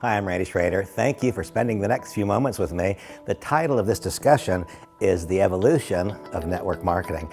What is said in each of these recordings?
Hi, I'm Randy Schroeder. Thank you for spending the next few moments with me. The title of this discussion is The Evolution of Network Marketing.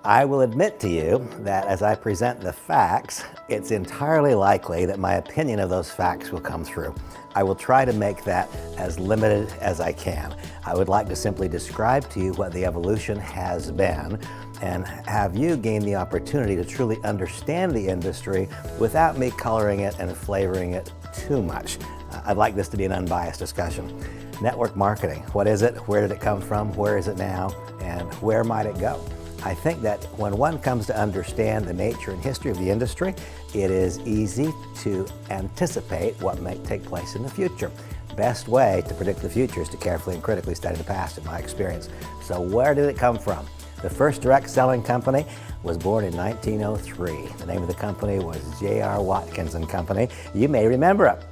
I will admit to you that as I present the facts, it's entirely likely that my opinion of those facts will come through. I will try to make that as limited as I can. I would like to simply describe to you what the evolution has been and have you gain the opportunity to truly understand the industry without me coloring it and flavoring it too much. I'd like this to be an unbiased discussion. Network marketing, what is it? Where did it come from? Where is it now? And where might it go? I think that when one comes to understand the nature and history of the industry, it is easy to anticipate what may take place in the future. Best way to predict the future is to carefully and critically study the past, in my experience. So where did it come from? The first direct selling company was born in 1903. The name of the company was J.R. Watkins & Company. You may remember it.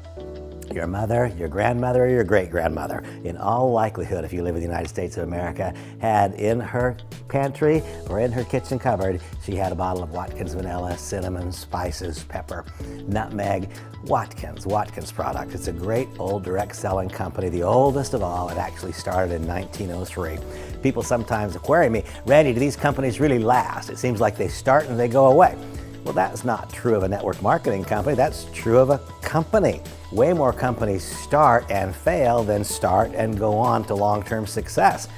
Your mother, your grandmother, or your great-grandmother, in all likelihood, if you live in the United States of America, had in her pantry or in her kitchen cupboard, she had a bottle of Watkins vanilla, cinnamon, spices, pepper, nutmeg, Watkins product. It's a great old direct selling company, the oldest of all. It actually started in 1903. People sometimes query me, Randy, do these companies really last? It seems like they start and they go away. Well, that's not true of a network marketing company. That's true of a company. Way more companies start and fail than start and go on to long-term success.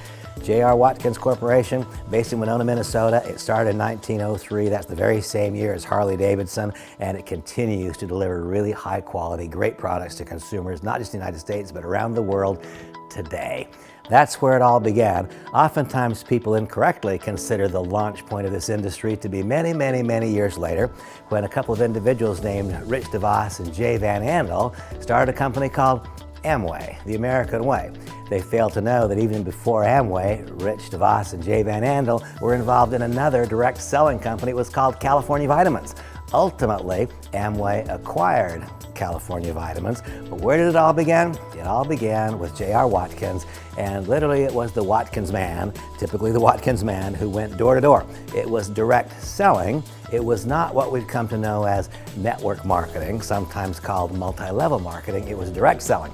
J.R. Watkins Corporation, based in Winona, Minnesota. It started in 1903. That's the very same year as Harley-Davidson, and it continues to deliver really high-quality, great products to consumers, not just in the United States, but around the world today. That's where it all began. Oftentimes people incorrectly consider the launch point of this industry to be many, many, many years later, when a couple of individuals named Rich DeVos and Jay Van Andel started a company called Amway, the American way. They failed to know that even before Amway, Rich DeVos and Jay Van Andel were involved in another direct selling company. It was called California Vitamins. Ultimately, Amway acquired California Vitamins. But where did it all begin? It all began with J.R. Watkins, and literally it was the Watkins man, typically the Watkins man, who went door to door. It was direct selling. It was not what we've come to know as network marketing, sometimes called multi-level marketing. It was direct selling,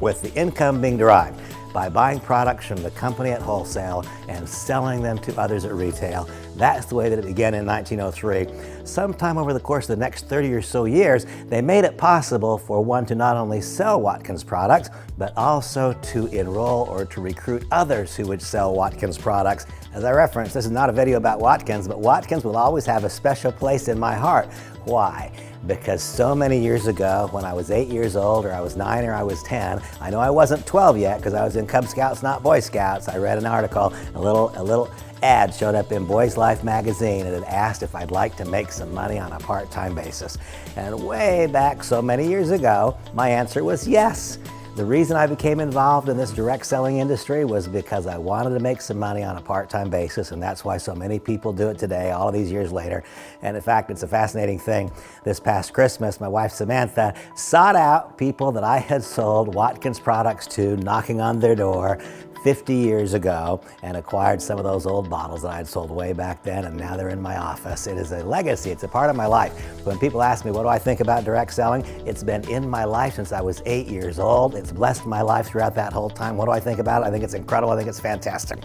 with the income being derived by buying products from the company at wholesale and selling them to others at retail. That's the way that it began in 1903. Sometime over the course of the next 30 or so years, they made it possible for one to not only sell Watkins products, but also to enroll or to recruit others who would sell Watkins products. As I referenced, this is not a video about Watkins, but Watkins will always have a special place in my heart. Why? Because so many years ago, when I was 8 years old, or I was 9, or I was 10, I know I wasn't 12 yet because I was in Cub Scouts, not Boy Scouts. I read an article, a little ad showed up in Boys Life magazine, and it asked if I'd like to make some money on a part-time basis. And way back so many years ago, my answer was yes. The reason I became involved in this direct selling industry was because I wanted to make some money on a part-time basis, and that's why so many people do it today, all of these years later. And in fact, it's a fascinating thing. This past Christmas, my wife Samantha sought out people that I had sold Watkins products to, knocking on their door 50 years ago, and acquired some of those old bottles that I had sold way back then, and now they're in my office. It is a legacy. It's a part of my life. When people ask me, what do I think about direct selling? It's been in my life since I was 8 years old. It's blessed my life throughout that whole time. What do I think about it? I think it's incredible. I think it's fantastic.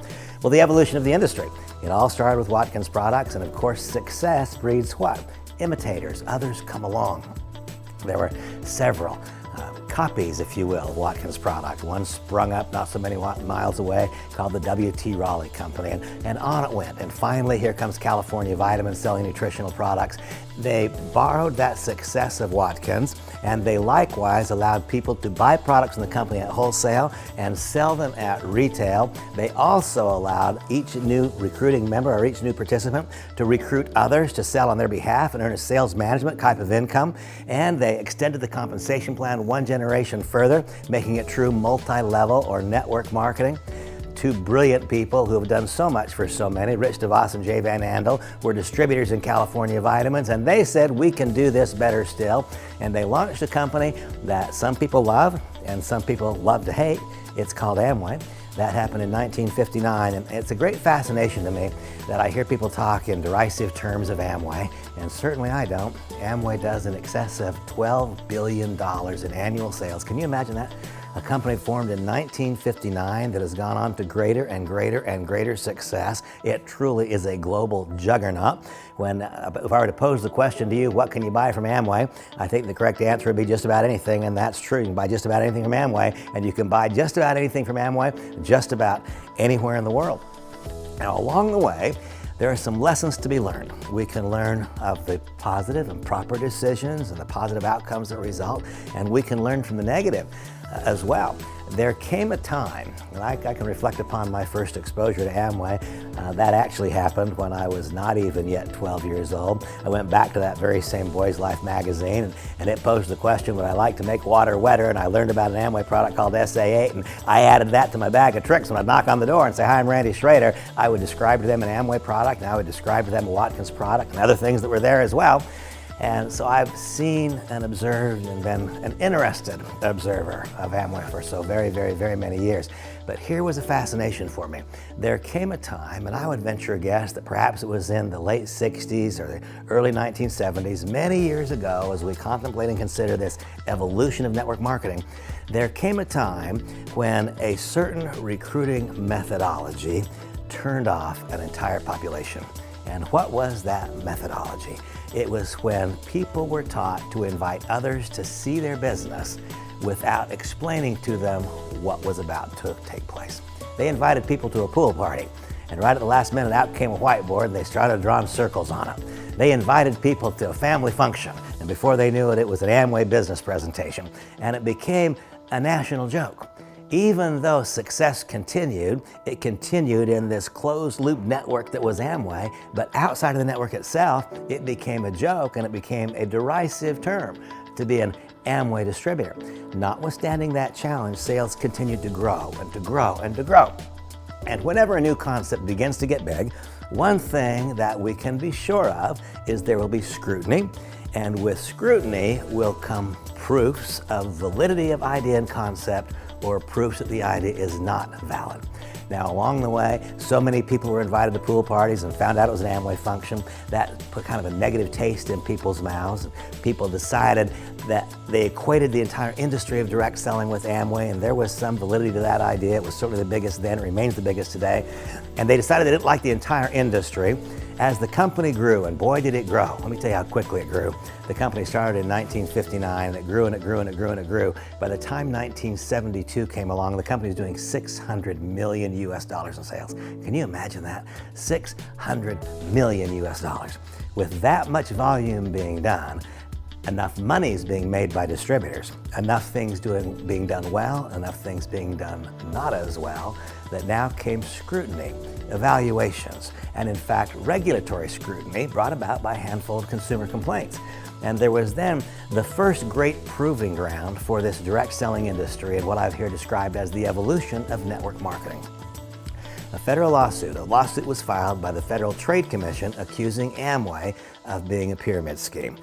Well, the evolution of the industry. It all started with Watkins products, and of course, success breeds what? Imitators. Others come along. There were several copies, if you will, of Watkins product. One sprung up not so many miles away called the W.T. Raleigh Company, and on it went. And finally, here comes California Vitamins selling nutritional products. They borrowed that success of Watkins, and they likewise allowed people to buy products from the company at wholesale and sell them at retail. They also allowed each new recruiting member or each new participant to recruit others to sell on their behalf and earn a sales management type of income. And they extended the compensation plan one generation further, making it true multi-level or network marketing. Two brilliant people who have done so much for so many, Rich DeVos and Jay Van Andel, were distributors in California Vitamins, and they said, we can do this better still. And they launched a company that some people love and some people love to hate. It's called Amway. That happened in 1959, and it's a great fascination to me that I hear people talk in derisive terms of Amway, and certainly I don't. Amway does in excess of $12 billion in annual sales. Can you imagine that? A company formed in 1959 that has gone on to greater and greater and greater success. It truly is a global juggernaut. If I were to pose the question to you, what can you buy from Amway? I think the correct answer would be just about anything, and that's true. You can buy just about anything from Amway, and you can buy just about anything from Amway just about anywhere in the world. Now, along the way, there are some lessons to be learned. We can learn of the positive and proper decisions and the positive outcomes that result, and we can learn from the negative as well. There came a time, and I can reflect upon my first exposure to Amway. That actually happened when I was not even yet 12 years old. I went back to that very same Boy's Life magazine, and it posed the question, would I like to make water wetter? And I learned about an Amway product called SA8, and I added that to my bag of tricks. When I'd knock on the door and say, hi, I'm Randy Schroeder, I would describe to them an Amway product, and I would describe to them a Watkins product and other things that were there as well. And so I've seen and observed and been an interested observer of Amway for so very, very, very many years. But here was a fascination for me. There came a time, and I would venture a guess that perhaps it was in the late 60s or the early 1970s, many years ago, as we contemplate and consider this evolution of network marketing, there came a time when a certain recruiting methodology turned off an entire population. And what was that methodology? It was when people were taught to invite others to see their business without explaining to them what was about to take place. They invited people to a pool party, and right at the last minute out came a whiteboard and they started drawing circles on it. They invited people to a family function, and before they knew it, it was an Amway business presentation, and it became a national joke. Even though success continued, it continued in this closed-loop network that was Amway, but outside of the network itself, it became a joke and it became a derisive term to be an Amway distributor. Notwithstanding that challenge, sales continued to grow and to grow and to grow. And whenever a new concept begins to get big, one thing that we can be sure of is there will be scrutiny, and with scrutiny will come proofs of validity of idea and concept, or proofs that the idea is not valid. Now, along the way, so many people were invited to pool parties and found out it was an Amway function. That put kind of a negative taste in people's mouths. People decided that they equated the entire industry of direct selling with Amway, and there was some validity to that idea. It was certainly the biggest then, it remains the biggest today. And they decided they didn't like the entire industry. As the company grew, and boy did it grow. Let me tell you how quickly it grew. The company started in 1959, and it grew and it grew and it grew and it grew. By the time 1972 came along, the company was doing $600 million in sales. Can you imagine that? $600 million. With that much volume being done, enough money is being made by distributors, enough things being done well, enough things being done not as well, that now came scrutiny, evaluations, and in fact regulatory scrutiny brought about by a handful of consumer complaints. And there was then the first great proving ground for this direct selling industry and what I've here described as the evolution of network marketing. A lawsuit was filed by the Federal Trade Commission accusing Amway of being a pyramid scheme.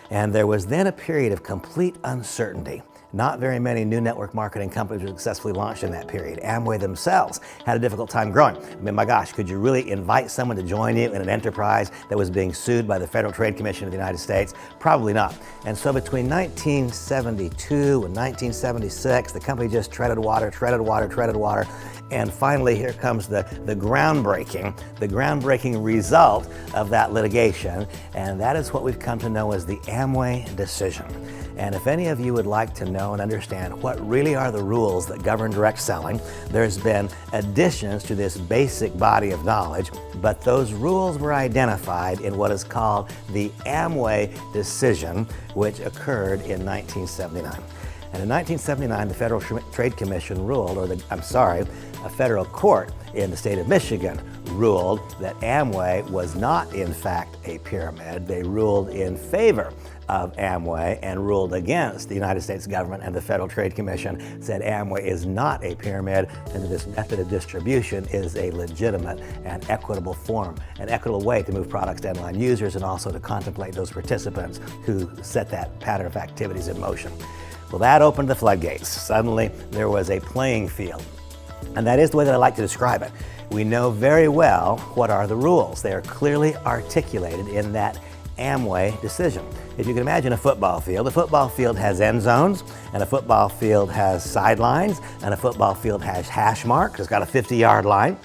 And there was then a period of complete uncertainty. Not very many new network marketing companies were successfully launched in that period. Amway themselves had a difficult time growing. I mean, my gosh, could you really invite someone to join you in an enterprise that was being sued by the Federal Trade Commission of the United States? Probably not. And so between 1972 and 1976, the company just treaded water. And finally, here comes the groundbreaking result of that litigation, and that is what we've come to know as the Amway decision. And if any of you would like to know and understand what really are the rules that govern direct selling, there's been additions to this basic body of knowledge, but those rules were identified in what is called the Amway decision, which occurred in 1979. And in 1979, the Federal Trade Commission ruled, a federal court in the state of Michigan ruled that Amway was not, in fact, a pyramid. They ruled in favor of Amway and ruled against the United States government, and the Federal Trade Commission said Amway is not a pyramid and that this method of distribution is a legitimate and equitable form, an equitable way to move products to end-line users and also to contemplate those participants who set that pattern of activities in motion. Well, that opened the floodgates. Suddenly, there was a playing field. And that is the way that I like to describe it. We know very well what are the rules. They are clearly articulated in that Amway decision. If you can imagine a football field has end zones, and a football field has sidelines, and a football field has hash marks. It's got a 50-yard line.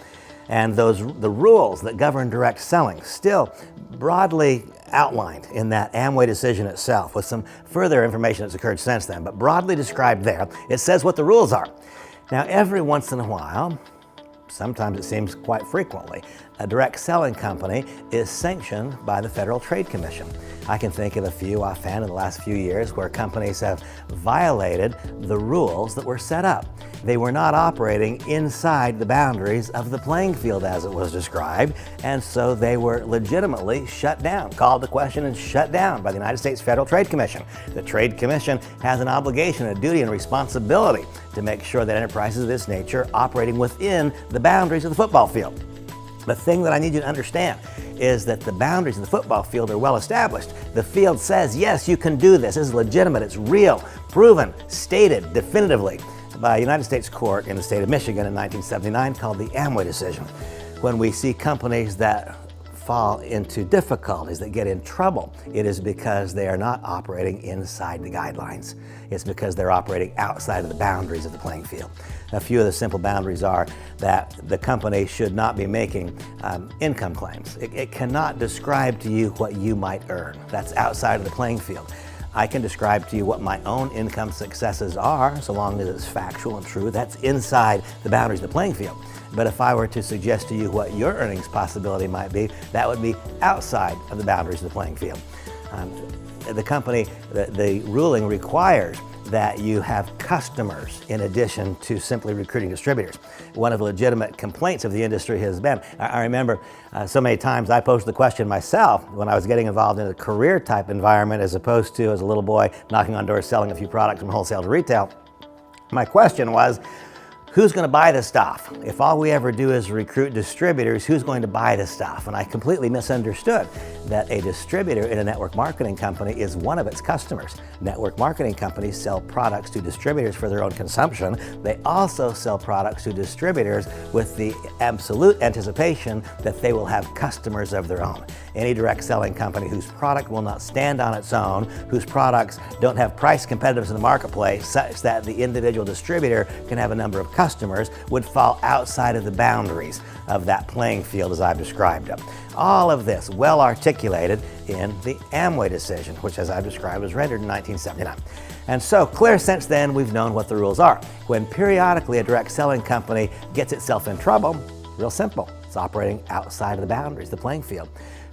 And the rules that govern direct selling still broadly outlined in that Amway decision itself, with some further information that's occurred since then, but broadly described there. It says what the rules are. Now, every once in a while, sometimes it seems quite frequently, a direct selling company is sanctioned by the Federal Trade Commission. I can think of a few offhand in the last few years where companies have violated the rules that were set up. They were not operating inside the boundaries of the playing field as it was described, and so they were legitimately shut down, called to question and shut down by the United States Federal Trade Commission. The Trade Commission has an obligation, a duty, and responsibility to make sure that enterprises of this nature operating within the boundaries of the football field. The thing that I need you to understand is that the boundaries of the football field are well established. The field says, yes, you can do this. This is legitimate, it's real, proven, stated definitively by a United States court in the state of Michigan in 1979 called the Amway decision. When we see companies that fall into difficulties, that get in trouble, it is because they are not operating inside the guidelines. It's because they're operating outside of the boundaries of the playing field. A few of the simple boundaries are that the company should not be making income claims. It cannot describe to you what you might earn. That's outside of the playing field. I can describe to you what my own income successes are, so long as it's factual and true. That's inside the boundaries of the playing field. But if I were to suggest to you what your earnings possibility might be, that would be outside of the boundaries of the playing field. The ruling requires that you have customers in addition to simply recruiting distributors. One of the legitimate complaints of the industry has been, I remember so many times I posed the question myself when I was getting involved in a career type environment as opposed to as a little boy knocking on doors selling a few products from wholesale to retail. My question was, who's going to buy this stuff? If all we ever do is recruit distributors, who's going to buy this stuff? And I completely misunderstood that a distributor in a network marketing company is one of its customers. Network marketing companies sell products to distributors for their own consumption. They also sell products to distributors with the absolute anticipation that they will have customers of their own. Any direct selling company whose product will not stand on its own, whose products don't have price competitiveness in the marketplace such that the individual distributor can have a number of customers, would fall outside of the boundaries of that playing field as I've described it. All of this well articulated in the Amway decision, which as I've described was rendered in 1979. And so clear since then we've known what the rules are. When periodically a direct selling company gets itself in trouble, real simple, it's operating outside of the boundaries, the playing field.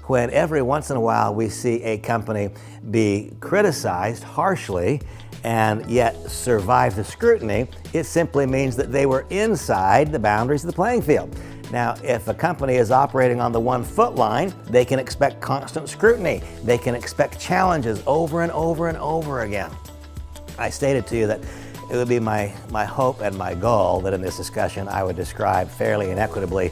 When every once in a while we see a company be criticized harshly and yet survive the scrutiny, it simply means that they were inside the boundaries of the playing field. Now, if a company is operating on the 1 foot line, they can expect constant scrutiny. They can expect challenges over and over and over again. I stated to you that it would be my hope and my goal that in this discussion I would describe fairly and equitably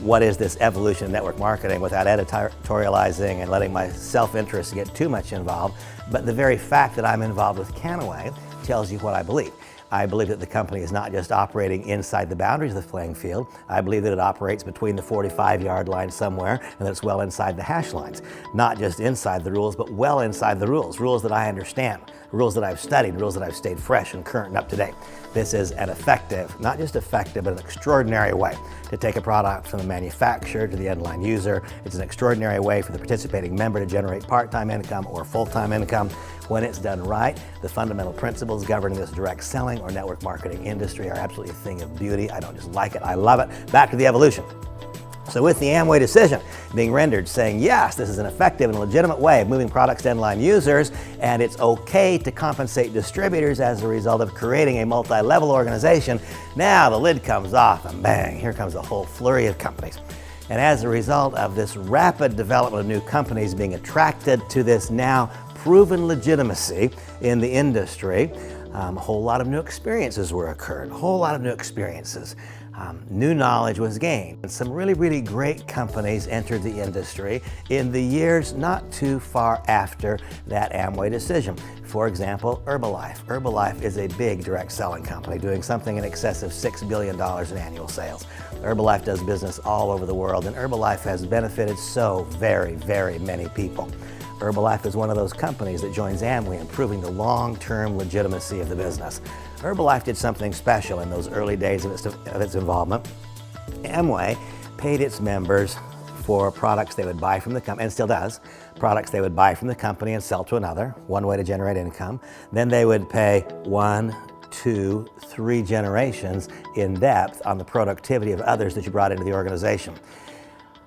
what is this evolution of network marketing without editorializing and letting my self-interest get too much involved. But the very fact that I'm involved with Kannaway tells you what I believe. I believe that the company is not just operating inside the boundaries of the playing field. I believe that it operates between the 45-yard line somewhere and that it's well inside the hash lines. Not just inside the rules, but well inside the rules. Rules that I understand, rules that I've studied, rules that I've stayed fresh and current and up to date. This is an effective, not just effective, but an extraordinary way to take a product from the manufacturer to the end line user. It's an extraordinary way for the participating member to generate part-time income or full-time income. When it's done right, the fundamental principles governing this direct selling or network marketing industry are absolutely a thing of beauty. I don't just like it, I love it. Back to the evolution. So with the Amway decision being rendered saying, yes, this is an effective and legitimate way of moving products to end-line users, and it's okay to compensate distributors as a result of creating a multi-level organization, now the lid comes off and bang, here comes a whole flurry of companies. And as a result of this rapid development of new companies being attracted to this now proven legitimacy in the industry, a whole lot of new experiences were occurred, a whole lot of new experiences. New knowledge was gained, and some really, really great companies entered the industry in the years not too far after that Amway decision. For example, Herbalife. Herbalife is a big direct selling company doing something in excess of $6 billion in annual sales. Herbalife does business all over the world, and Herbalife has benefited so very, very many people. Herbalife is one of those companies that joins Amway in proving the long-term legitimacy of the business. Herbalife did something special in those early days of its involvement. Amway paid its members for products they would buy from the company, and still does, products they would buy from the company and sell to another, one way to generate income. Then they would pay 1, 2, 3 generations in depth on the productivity of others that you brought into the organization.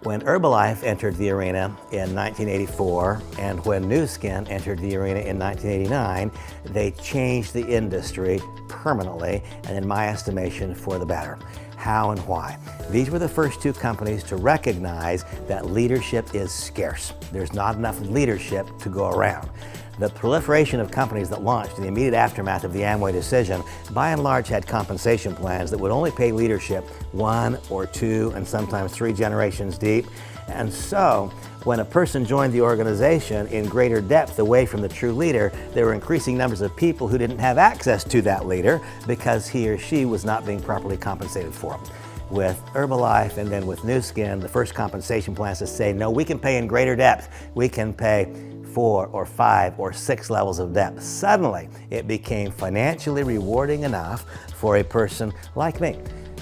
When Herbalife entered the arena in 1984 and when Nu Skin entered the arena in 1989, they changed the industry permanently and, in my estimation, for the better. How and why? These were the first two companies to recognize that leadership is scarce. There's not enough leadership to go around. The proliferation of companies that launched in the immediate aftermath of the Amway decision by and large had compensation plans that would only pay leadership 1 or 2 and sometimes 3 generations deep. And so when a person joined the organization in greater depth away from the true leader, there were increasing numbers of people who didn't have access to that leader because he or she was not being properly compensated for them. With Herbalife and then with Nu Skin, the first compensation plans to say, no, we can pay in greater depth. We can pay 4 or 5 or 6 levels of depth. Suddenly, it became financially rewarding enough for a person like me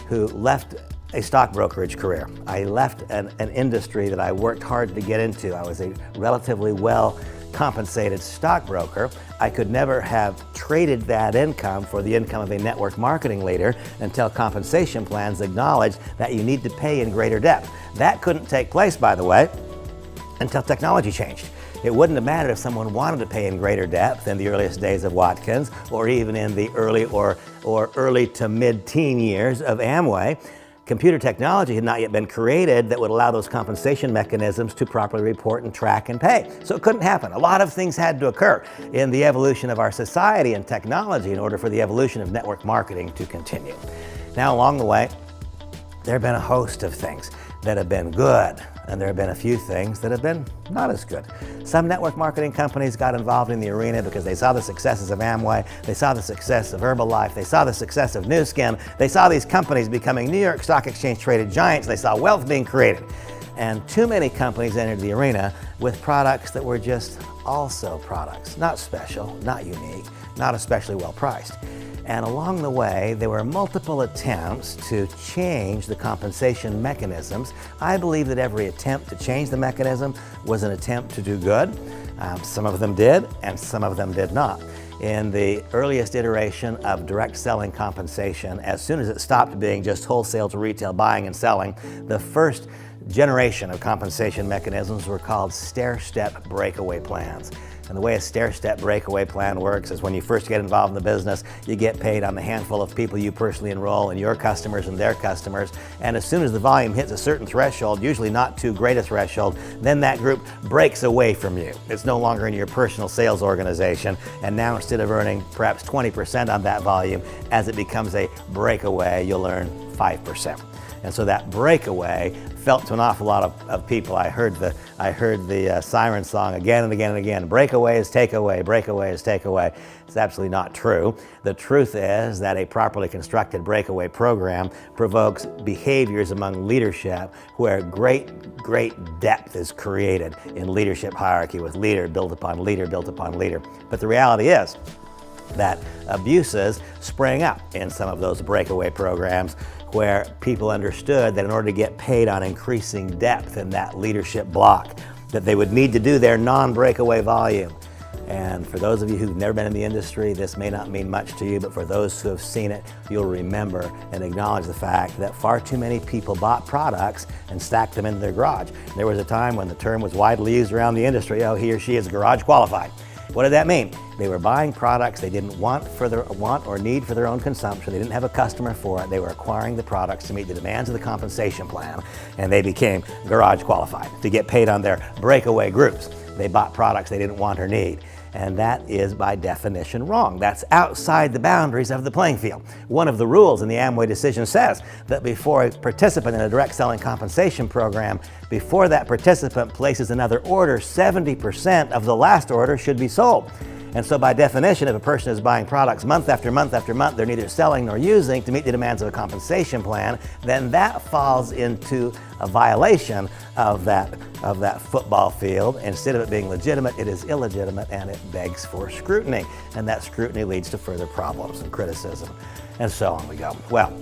who left a stock brokerage career. I left an industry that I worked hard to get into. I was a relatively well compensated stockbroker. I could never have traded that income for the income of a network marketing leader until compensation plans acknowledged that you need to pay in greater depth. That couldn't take place, by the way, until technology changed. It wouldn't have mattered if someone wanted to pay in greater depth in the earliest days of Watkins or even in the early or early to mid-teen years of Amway. Computer technology had not yet been created that would allow those compensation mechanisms to properly report and track and pay. So it couldn't happen. A lot of things had to occur in the evolution of our society and technology in order for the evolution of network marketing to continue. Now, along the way, there have been a host of things that have been good, and there have been a few things that have been not as good. Some network marketing companies got involved in the arena because they saw the successes of Amway, they saw the success of Herbalife, they saw the success of Nu Skin, they saw these companies becoming New York Stock Exchange traded giants, they saw wealth being created. And too many companies entered the arena with products that were just also products, not special, not unique, not especially well priced. And along the way, there were multiple attempts to change the compensation mechanisms. I believe that every attempt to change the mechanism was an attempt to do good. Some of them did, and some of them did not. In the earliest iteration of direct selling compensation, as soon as it stopped being just wholesale to retail buying and selling, the first generation of compensation mechanisms were called stair-step breakaway plans. And the way a stair-step breakaway plan works is when you first get involved in the business, you get paid on the handful of people you personally enroll and your customers and their customers. And as soon as the volume hits a certain threshold, usually not too great a threshold, then that group breaks away from you. It's no longer in your personal sales organization. And now instead of earning perhaps 20% on that volume, as it becomes a breakaway, you'll earn 5%. And so that breakaway felt to an awful lot of people. I heard the siren song again and again and again. Breakaway is takeaway, breakaway is takeaway. It's absolutely not true. The truth is that a properly constructed breakaway program provokes behaviors among leadership where great depth is created in leadership hierarchy with leader built upon leader built upon leader. But the reality is that abuses sprang up in some of those breakaway programs where people understood that in order to get paid on increasing depth in that leadership block, that they would need to do their non-breakaway volume. And for those of you who've never been in the industry, this may not mean much to you, but for those who have seen it, you'll remember and acknowledge the fact that far too many people bought products and stacked them into their garage. There was a time when the term was widely used around the industry, oh, he or she is garage qualified. What did that mean? They were buying products they didn't want or need for their own consumption. They didn't have a customer for it. They were acquiring the products to meet the demands of the compensation plan, and they became garage qualified to get paid on their breakaway groups. They bought products they didn't want or need. And that is by definition wrong. That's outside the boundaries of the playing field. One of the rules in the Amway decision says that before a participant in a direct selling compensation program, before that participant places another order, 70% of the last order should be sold. And so by definition, if a person is buying products month after month after month, they're neither selling nor using to meet the demands of a compensation plan, then that falls into a violation of that football field. Instead of it being legitimate, it is illegitimate, and it begs for scrutiny. And that scrutiny leads to further problems and criticism, and so on we go. Well,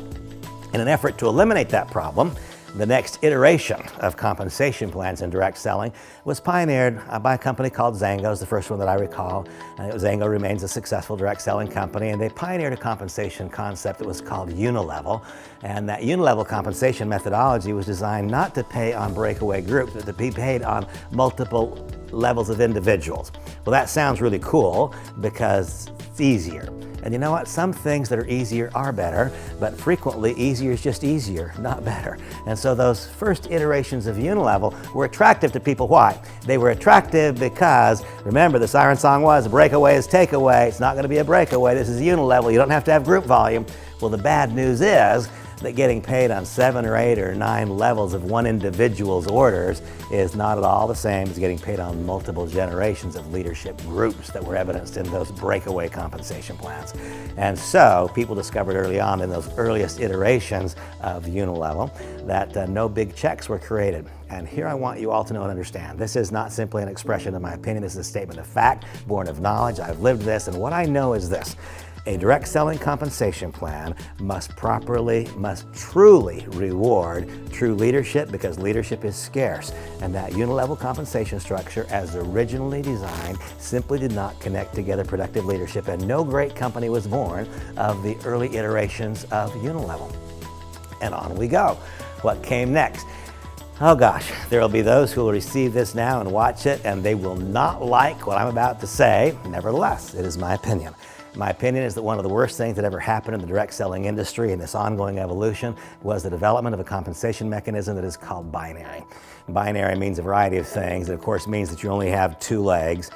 in an effort to eliminate that problem, the next iteration of compensation plans in direct selling was pioneered by a company called Zango. It's the first one that I recall. Zango remains a successful direct selling company, and they pioneered a compensation concept that was called unilevel. And that unilevel compensation methodology was designed not to pay on breakaway groups, but to be paid on multiple levels of individuals. Well, that sounds really cool because it's easier. And you know what? Some things that are easier are better, but frequently easier is just easier, not better. And so those first iterations of unilevel were attractive to people. Why? They were attractive because, remember, the siren song was, breakaway is takeaway. It's not going to be a breakaway. This is unilevel. You don't have to have group volume. Well, the bad news is that getting paid on 7 or 8 or 9 levels of one individual's orders is not at all the same as getting paid on multiple generations of leadership groups that were evidenced in those breakaway compensation plans. And so people discovered early on in those earliest iterations of unilevel that no big checks were created. And here I want you all to know and understand, this is not simply an expression of my opinion. This is a statement of fact, born of knowledge. I've lived this, and what I know is this. A direct selling compensation plan must truly reward true leadership, because leadership is scarce. And that unilevel compensation structure, as originally designed, simply did not connect together productive leadership, and no great company was born of the early iterations of unilevel. And on we go. What came next? Oh gosh, there will be those who will receive this now and watch it, and they will not like what I'm about to say. Nevertheless, it is my opinion. My opinion is that one of the worst things that ever happened in the direct selling industry in this ongoing evolution was the development of a compensation mechanism that is called binary. Binary means a variety of things. It of course means that you only have 2 legs.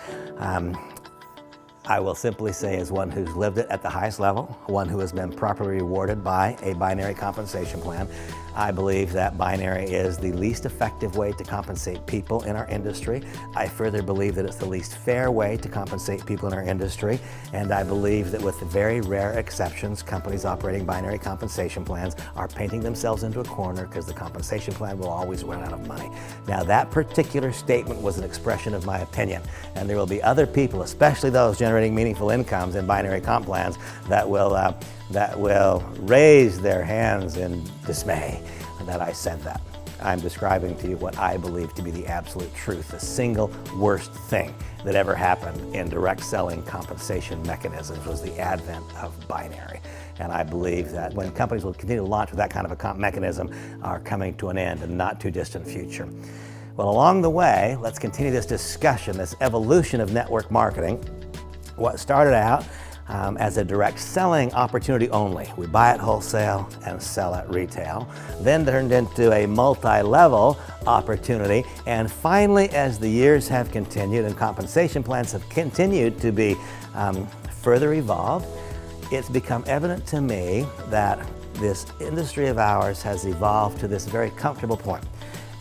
I will simply say, as one who's lived it at the highest level, one who has been properly rewarded by a binary compensation plan, I believe that binary is the least effective way to compensate people in our industry. I further believe that it's the least fair way to compensate people in our industry. And I believe that with very rare exceptions, companies operating binary compensation plans are painting themselves into a corner because the compensation plan will always run out of money. Now, that particular statement was an expression of my opinion. And there will be other people, especially those generating meaningful incomes in binary comp plans, that will raise their hands in dismay that I said that. I'm describing to you what I believe to be the absolute truth, the single worst thing that ever happened in direct selling compensation mechanisms was the advent of binary. And I believe that when companies will continue to launch with that kind of a comp mechanism are coming to an end in the not too distant future. Well, along the way, let's continue this discussion, this evolution of network marketing. What started out as a direct selling opportunity only. We buy at wholesale and sell at retail. Then turned into a multi-level opportunity. And finally, as the years have continued and compensation plans have continued to be further evolved, it's become evident to me that this industry of ours has evolved to this very comfortable point.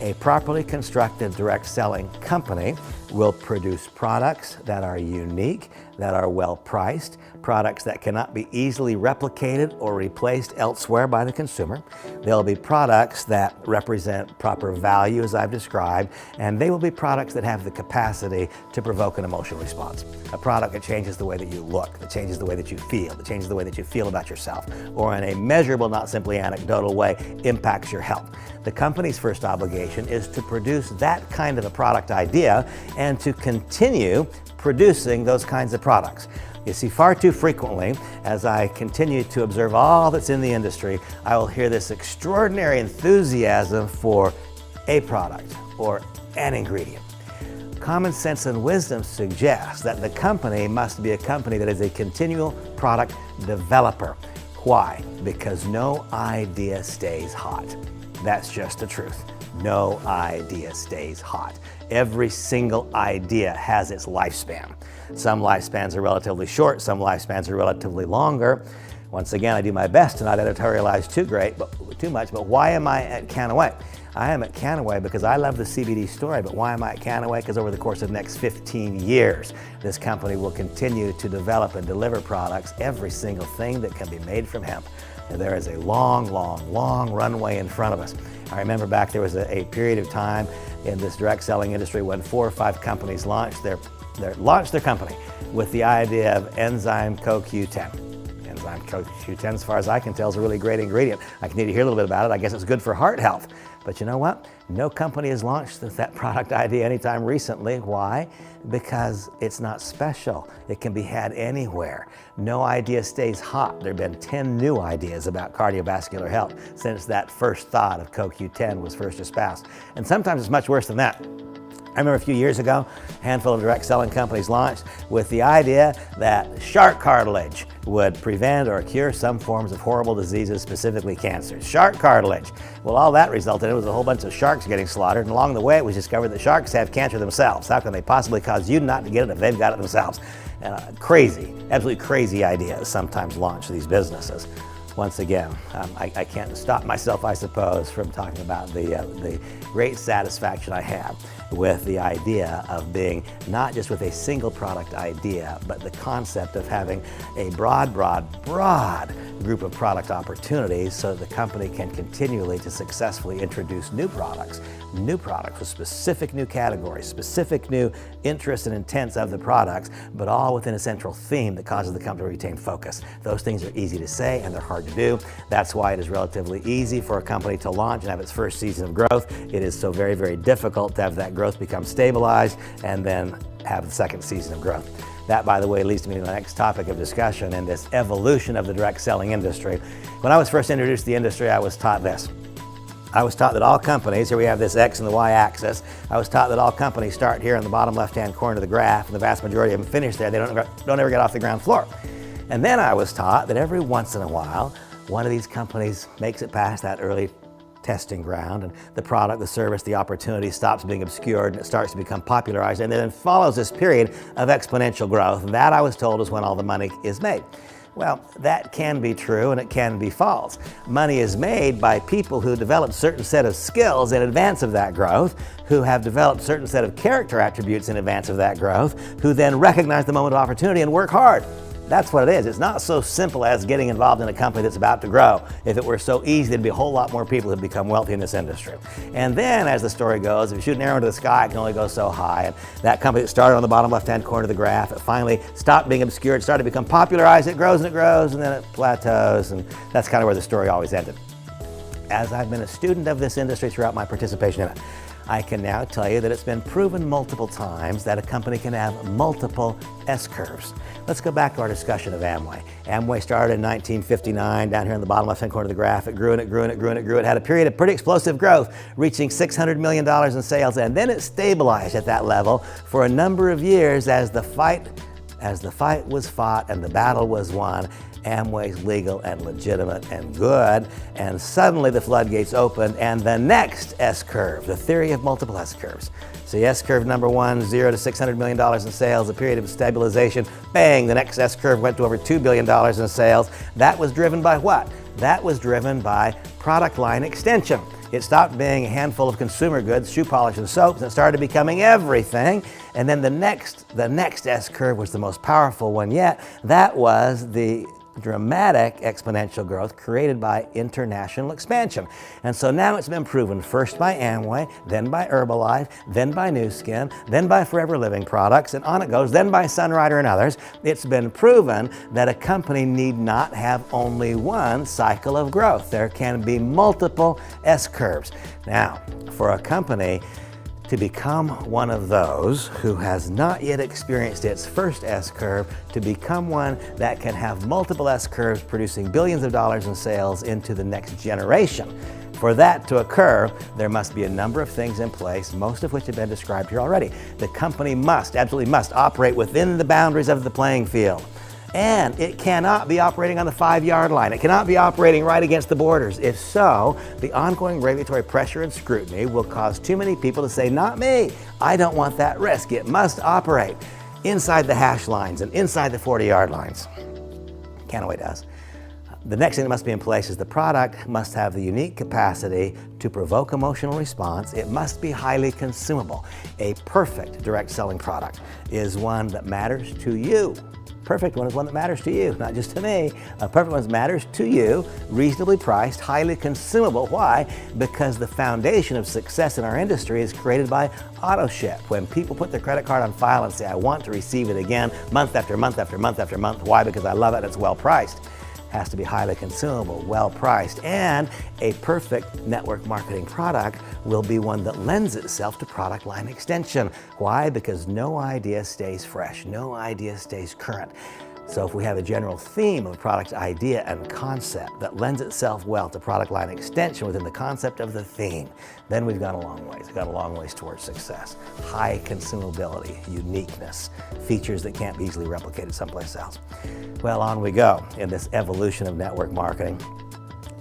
A properly constructed direct selling company will produce products that are unique, that are well priced, products that cannot be easily replicated or replaced elsewhere by the consumer. They'll be products that represent proper value, as I've described, and they will be products that have the capacity to provoke an emotional response. A product that changes the way that you look, that changes the way that you feel, that changes the way that you feel about yourself, or in a measurable, not simply anecdotal way, impacts your health. The company's first obligation is to produce that kind of a product idea and to continue producing those kinds of products. You see, far too frequently, as I continue to observe all that's in the industry, I will hear this extraordinary enthusiasm for a product or an ingredient. Common sense and wisdom suggests that the company must be a company that is a continual product developer. Why? Because no idea stays hot. That's just the truth. no idea stays hot. Every single idea has its lifespan. Some lifespans are relatively short, some lifespans are relatively longer. Once again, I do my best to not editorialize too much, but why am I at Kannaway? I am at Kannaway because I love the CBD story, but why am I at Kannaway? Because over the course of the next 15 years, this company will continue to develop and deliver products, every single thing that can be made from hemp. And there is a long, long, long runway in front of us. I remember back there was a period of time in this direct selling industry when 4 or 5 companies launched their company with the idea of enzyme CoQ10. Enzyme CoQ10, as far as I can tell, is a really great ingredient. I need to hear a little bit about it. I guess it's good for heart health. But you know what? No company has launched that product idea anytime recently. Why? Because it's not special. It can be had anywhere. No idea stays hot. There have been 10 new ideas about cardiovascular health since that first thought of CoQ10 was first espoused. And sometimes it's much worse than that. I remember a few years ago, a handful of direct selling companies launched with the idea that shark cartilage would prevent or cure some forms of horrible diseases, specifically cancer. Shark cartilage. Well, all that resulted in was a whole bunch of sharks getting slaughtered, and along the way it was discovered that sharks have cancer themselves. How can they possibly cause you not to get it if they've got it themselves? Crazy, absolutely crazy ideas sometimes launch these businesses. Once again, I can't stop myself, I suppose, from talking about the great satisfaction I have with the idea of being not just with a single product idea, but the concept of having a broad group of product opportunities so that the company can continually to successfully introduce new products with specific new categories, specific new interests and intents of the products, but all within a central theme that causes the company to retain focus. Those things are easy to say and they're hard to do. That's why it is relatively easy for a company to launch and have its first season of growth. It is so very, very difficult to have that growth become stabilized and then have the second season of growth. That, by the way, leads me to the next topic of discussion in this evolution of the direct selling industry. When I was first introduced to the industry, I was taught this. I was taught that all companies, here we have this X and the Y axis, I was taught that all companies start here in the bottom left-hand corner of the graph, and the vast majority of them finish there. They don't ever get off the ground floor. And then I was taught that every once in a while, one of these companies makes it past that early testing ground, and the product, the service, the opportunity stops being obscured and it starts to become popularized, and then follows this period of exponential growth. And that, I was told, is when all the money is made. Well, that can be true and it can be false. Money is made by people who develop certain set of skills in advance of that growth, who have developed certain set of character attributes in advance of that growth, who then recognize the moment of opportunity and work hard. That's what it is. It's not so simple as getting involved in a company that's about to grow. If it were so easy, there'd be a whole lot more people who'd become wealthy in this industry. And then, as the story goes, if you shoot an arrow into the sky, it can only go so high. And that company that started on the bottom left-hand corner of the graph, it finally stopped being obscured, started to become popularized, it grows, and then it plateaus, and that's kind of where the story always ended. As I've been a student of this industry throughout my participation in it, I can now tell you that it's been proven multiple times that a company can have multiple S-curves. Let's go back to our discussion of Amway. Amway started in 1959, down here in the bottom left-hand corner of the graph. It grew and it grew and it grew and it grew. It had a period of pretty explosive growth, reaching $600 million in sales, and then it stabilized at that level for a number of years as the fight was fought and the battle was won. Amway's legal and legitimate and good, and suddenly the floodgates opened and the next S-curve, the theory of multiple S-curves. See, S-curve number 1, 0 to $600 million in sales, a period of stabilization, bang, the next S-curve went to over $2 billion in sales. That was driven by what? That was driven by product line extension. It stopped being a handful of consumer goods, shoe polish and soaps, and it started becoming everything. And then the next S-curve was the most powerful one yet. That was the dramatic exponential growth created by international expansion. And so now it's been proven first by Amway, then by Herbalife, then by Nu Skin, then by Forever Living Products, and on it goes, then by Sunrider and others. It's been proven that a company need not have only one cycle of growth. There can be multiple S-curves. Now, for a company to become one of those who has not yet experienced its first S-curve, to become one that can have multiple S-curves producing billions of dollars in sales into the next generation. For that to occur, there must be a number of things in place, most of which have been described here already. The company must, absolutely must, operate within the boundaries of the playing field. And it cannot be operating on the 5-yard line. It cannot be operating right against the borders. If so, the ongoing regulatory pressure and scrutiny will cause too many people to say, not me, I don't want that risk. It must operate inside the hash lines and inside the 40-yard lines. Kannaway does. The next thing that must be in place is the product must have the unique capacity to provoke emotional response. It must be highly consumable. A perfect direct selling product is one that matters to you. Perfect one is one that matters to you, not just to me. A perfect one matters to you, reasonably priced, highly consumable. Why? Because the foundation of success in our industry is created by auto ship. When people put their credit card on file and say, I want to receive it again, month after month after month after month. Why? Because I love it, it's well priced. Has to be highly consumable, well priced, and a perfect network marketing product will be one that lends itself to product line extension. Why? Because no idea stays fresh, no idea stays current. So if we have a general theme of product idea and concept that lends itself well to product line extension within the concept of the theme, then we've gone a long ways. We've got a long ways towards success. High consumability, uniqueness, features that can't be easily replicated someplace else. Well, on we go in this evolution of network marketing.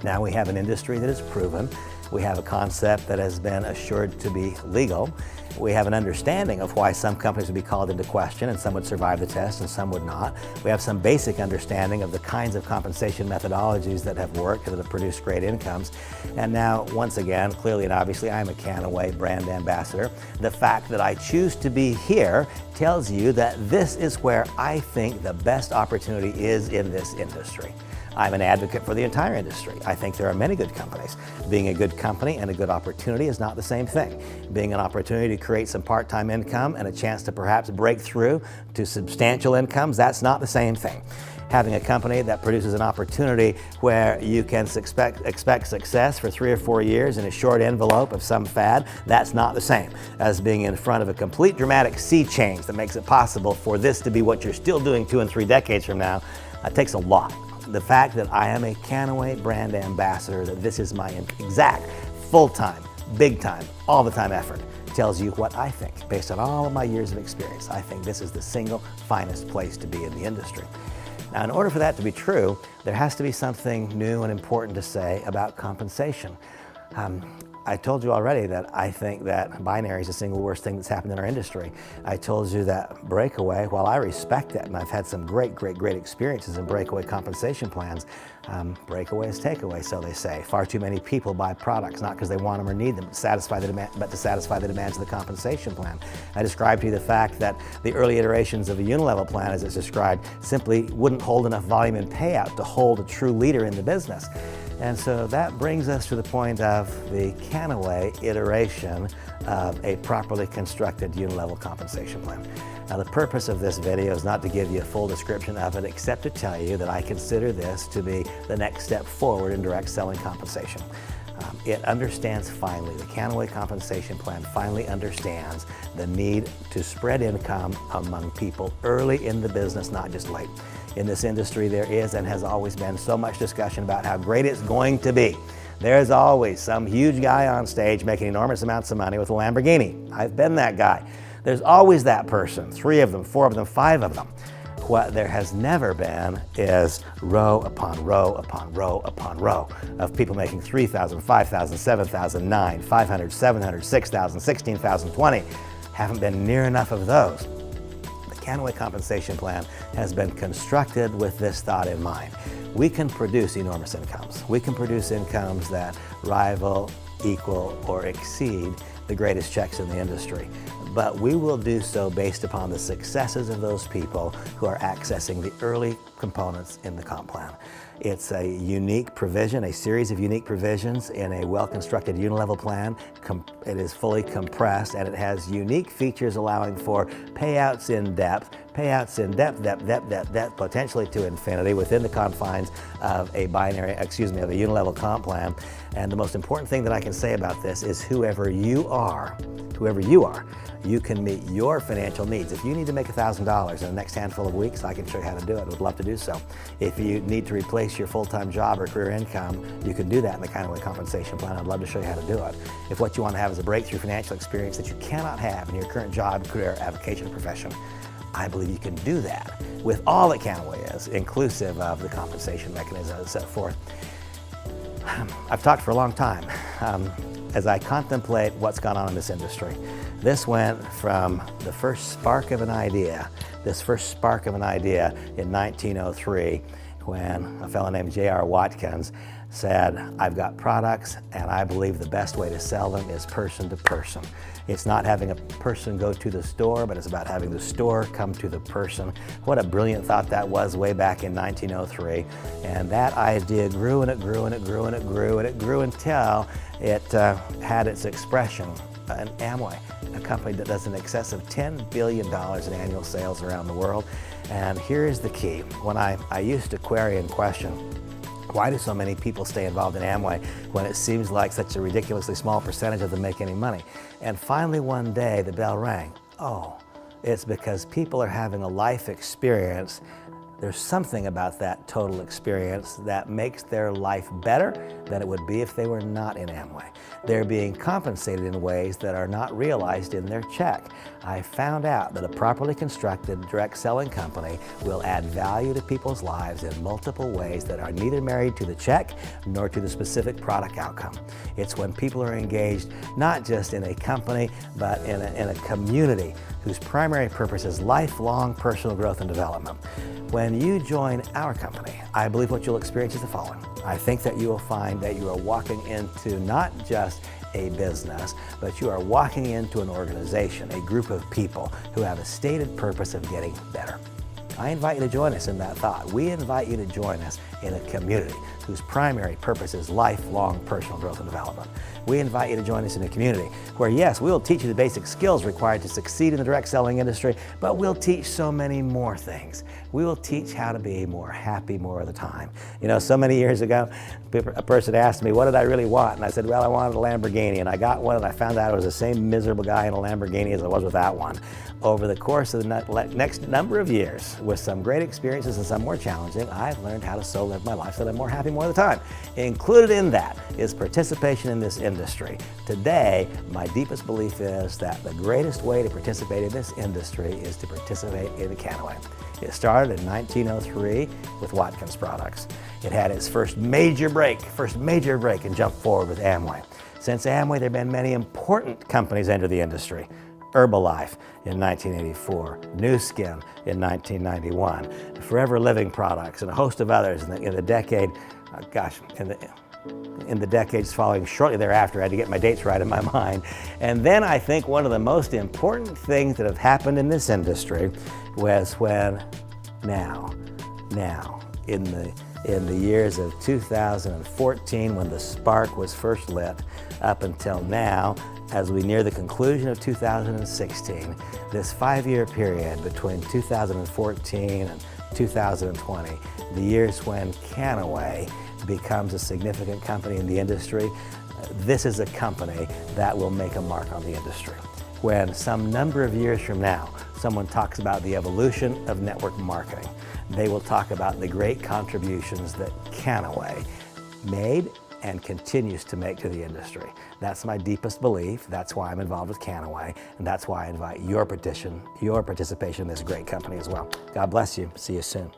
Now we have an industry that is proven. We have a concept that has been assured to be legal. We have an understanding of why some companies would be called into question and some would survive the test and some would not. We have some basic understanding of the kinds of compensation methodologies that have worked and that have produced great incomes. And now, once again, clearly and obviously, I'm a Kannaway brand ambassador. The fact that I choose to be here tells you that this is where I think the best opportunity is in this industry. I'm an advocate for the entire industry. I think there are many good companies. Being a good company and a good opportunity is not the same thing. Being an opportunity to create some part-time income and a chance to perhaps break through to substantial incomes, that's not the same thing. Having a company that produces an opportunity where you can expect success for 3 or 4 years in a short envelope of some fad, that's not the same as being in front of a complete dramatic sea change that makes it possible for this to be what you're still doing 2 and 3 decades from now. It takes a lot. The fact that I am a Kannaway brand ambassador, that this is my exact full-time, big-time, all-the-time effort, tells you what I think. Based on all of my years of experience, I think this is the single finest place to be in the industry. Now, in order for that to be true, there has to be something new and important to say about compensation. I told you already that I think that binary is the single worst thing that's happened in our industry. I told you that breakaway, while I respect it, and I've had some great experiences in breakaway compensation plans, breakaway is takeaway, so they say. Far too many people buy products, not because they want them or need them, but to satisfy the demands of the compensation plan. I described to you the fact that the early iterations of a unilevel plan, as it's described, simply wouldn't hold enough volume and payout to hold a true leader in the business. And so that brings us to the point of the Kannaway iteration of a properly constructed unilevel compensation plan. Now, the purpose of this video is not to give you a full description of it, except to tell you that I consider this to be the next step forward in direct selling compensation. It understands finally, the Kannaway compensation plan finally understands the need to spread income among people early in the business, not just late. In this industry, there is and has always been so much discussion about how great it's going to be. There's always some huge guy on stage making enormous amounts of money with a Lamborghini. I've been that guy. There's always that person, 3 of them, 4 of them, 5 of them. What there has never been is row upon row upon row upon row of people making 3,000, 5,000, 7,000, 9, 500, 700, 6,000, 16,000, 20. Haven't been near enough of those. The Kannaway compensation plan has been constructed with this thought in mind. We can produce enormous incomes. We can produce incomes that rival, equal, or exceed the greatest checks in the industry. But we will do so based upon the successes of those people who are accessing the early components in the comp plan. It's a unique provision, a series of unique provisions in a well-constructed unilevel plan. It is fully compressed and it has unique features allowing for payouts in depth, potentially to infinity within the confines of a unilevel comp plan. And the most important thing that I can say about this is whoever you are, you can meet your financial needs. If you need to make $1,000 in the next handful of weeks, I can show you how to do it. I would love to do so. If you need to replace your full-time job or career income, you can do that in the Kannaway compensation plan. I'd love to show you how to do it. If what you want to have is a breakthrough financial experience that you cannot have in your current job, career, avocation, or profession, I believe you can do that with all that Kannaway is, inclusive of the compensation mechanism set forth. I've talked for a long time. As I contemplate what's gone on in this industry, this went from the first spark of an idea, in 1903, when a fellow named J.R. Watkins said, I've got products and I believe the best way to sell them is person to person. It's not having a person go to the store, but it's about having the store come to the person. What a brilliant thought that was way back in 1903. And that idea grew and it grew and it grew and it grew and it grew until it had its expression in Amway, a company that does in excess of $10 billion in annual sales around the world. And here's the key. When I used to query and question, why do so many people stay involved in Amway when it seems like such a ridiculously small percentage of them make any money? And finally one day the bell rang. Oh, it's because people are having a life experience. There's something about that total experience that makes their life better than it would be if they were not in Amway. They're being compensated in ways that are not realized in their check. I found out that a properly constructed direct selling company will add value to people's lives in multiple ways that are neither married to the check nor to the specific product outcome. It's when people are engaged not just in a company, but in a community whose primary purpose is lifelong personal growth and development. When you join our company, I believe what you'll experience is the following. I think that you will find that you are walking into not just a business, but you are walking into an organization, a group of people who have a stated purpose of getting better. I invite you to join us in that thought. We invite you to join us in a community whose primary purpose is lifelong personal growth and development. We invite you to join us in a community where, yes, we'll teach you the basic skills required to succeed in the direct selling industry, but we'll teach so many more things. We will teach how to be more happy more of the time. You know, so many years ago, a person asked me, what did I really want? And I said, well, I wanted a Lamborghini, and I got one, and I found out I was the same miserable guy in a Lamborghini as I was without one. Over the course of the next number of years, with some great experiences and some more challenging, I've learned how to so live my life so that I'm more happy more of the time. Included in that is participation in this industry. Today, my deepest belief is that the greatest way to participate in this industry is to participate in the Kannaway. It started in 1903 with Watkins products. It had its first major break and jumped forward with Amway. Since Amway, there have been many important companies enter the industry. Herbalife in 1984, Nu Skin in 1991, Forever Living Products, and a host of others in the decade, in the decades following shortly thereafter. I had to get my dates right in my mind. And then I think one of the most important things that have happened in this industry was when in the years of 2014, when the spark was first lit, up until now, as we near the conclusion of 2016, this 5-year period between 2014 and 2020, the years when Kannaway becomes a significant company in the industry, this is a company that will make a mark on the industry. When some number of years from now, someone talks about the evolution of network marketing, they will talk about the great contributions that Kannaway made and continues to make to the industry. That's my deepest belief. That's why I'm involved with Kannaway, and that's why I invite your participation in this great company as well. God bless you. See you soon.